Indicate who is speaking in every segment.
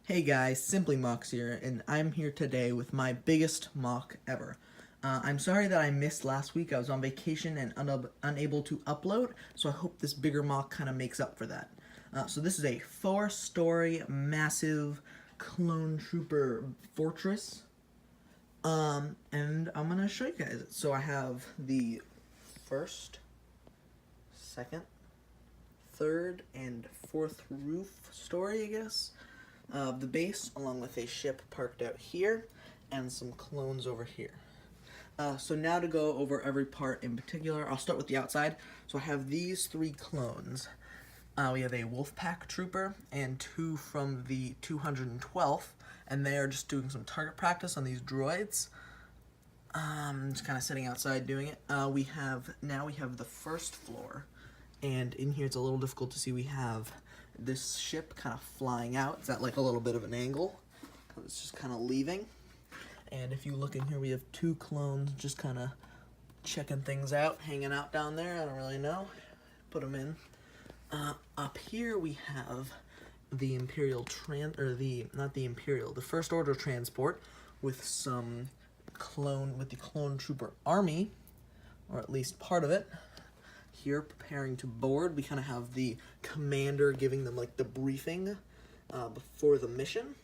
Speaker 1: Hey guys, Simply Mocs here, and I'm here today with my biggest mock ever. I'm sorry that I missed last week. I was on vacation and unable to upload, so I hope this bigger mock kind of makes up for that. So this is a 4-story, massive clone trooper fortress, and I'm gonna show you guys. So I have the first, second, third, and fourth roof story, I guess, of the base, along with a ship parked out here and some clones over here. So now to go over every part in particular, I'll start with the outside. So I have these 3 clones. We have a Wolfpack Trooper and 2 from the 212th, and they are just doing some target practice on these droids. Just kind of sitting outside doing it. We have the first floor, and in here it's a little difficult to see. We have this ship kind of flying out. It's at like a little bit of an angle. It's just kind of leaving. And if you look in here, we have 2 clones just kind of checking things out, hanging out down there. I don't really know. Put them in. Up here we have the the First Order transport with the clone trooper army, or at least part of it. Here preparing to board, we kind of have the commander giving them like the briefing before the mission,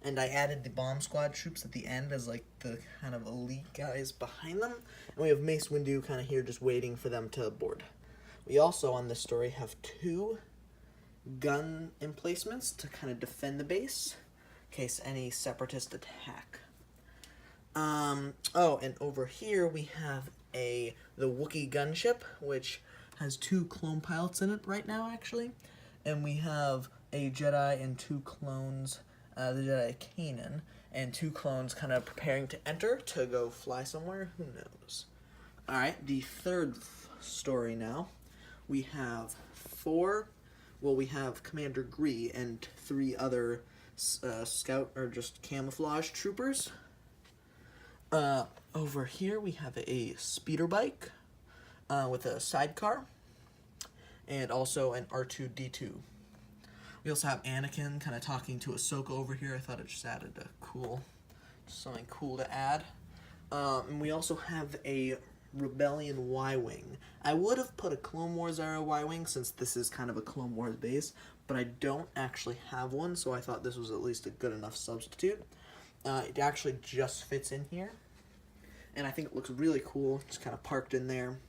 Speaker 1: and I added the bomb squad troops at the end as like the kind of elite guys behind them, and we have Mace Windu kind of here just waiting for them to board. We also on this story have 2 gun emplacements to kind of defend the base in case any separatist attack. Oh, and over here we have the Wookiee gunship, which has 2 clone pilots in it right now, actually. And we have a Jedi and 2 clones, the Jedi Kanan, and 2 clones kind of preparing to enter to go fly somewhere. Who knows? Alright, the third story now. We have we have Commander Gree and 3 other scout or just camouflage troopers. Over here we have a speeder bike with a sidecar, and also an R2-D2. We also have Anakin kind of talking to Ahsoka over here. I thought it just added something cool to add. And we also have a Rebellion Y-Wing. I would have put a Clone Wars era Y-Wing since this is kind of a Clone Wars base, but I don't actually have one, so I thought this was at least a good enough substitute. It actually just fits in here, and I think it looks really cool, just kind of parked in there.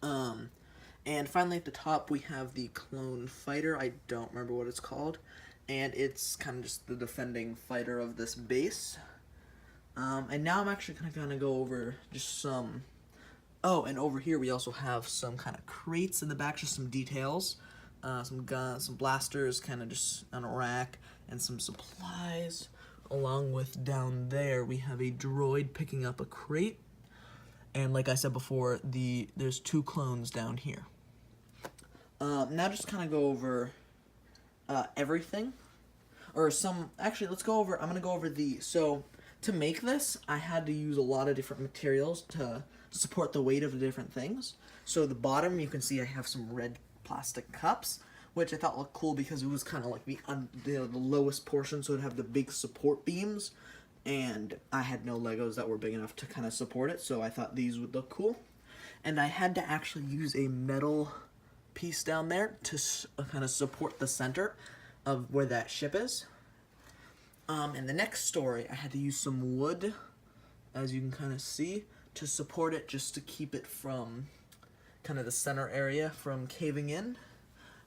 Speaker 1: And finally at the top we have the clone fighter. I don't remember what it's called, and it's kind of just the defending fighter of this base. And now I'm actually going to go over just some... Oh, and over here we also have some kind of crates in the back, just some details. Some guns, some blasters kind of just on a rack, and some supplies. Along with down there, we have a droid picking up a crate. And like I said before, there's 2 clones down here. Now just kind of go over everything. Actually, let's go over, I'm going to go over so to make this, I had to use a lot of different materials to support the weight of the different things. So the bottom, you can see I have some red plastic cups, which I thought looked cool because it was kind of like the lowest portion, so it'd have the big support beams, and I had no Legos that were big enough to kind of support it, so I thought these would look cool. And I had to actually use a metal piece down there to kind of support the center of where that ship is. In the next story, I had to use some wood, as you can kind of see, to support it, just to keep it from kind of the center area from caving in,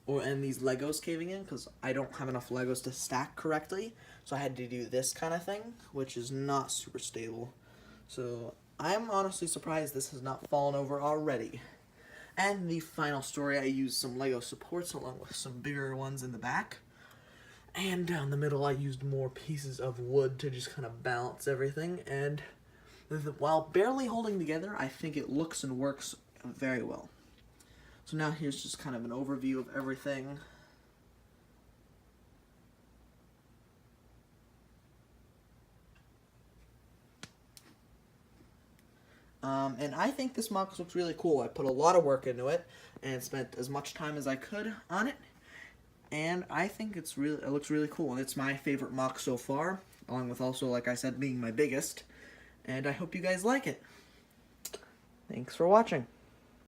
Speaker 1: and these Legos caving in, because I don't have enough Legos to stack correctly, so I had to do this kind of thing, which is not super stable. So I'm honestly surprised this has not fallen over already. And the final story, I used some Lego supports along with some bigger ones in the back. And down the middle, I used more pieces of wood to just kind of balance everything. And while barely holding together, I think it looks and works very well. So now here's just kind of an overview of everything. And I think this Mocs looks really cool. I put a lot of work into it and spent as much time as I could on it. and I think it looks really cool, and it's my favorite Mocs so far, along with also, like I said, being my biggest, and I hope you guys like it. Thanks for watching.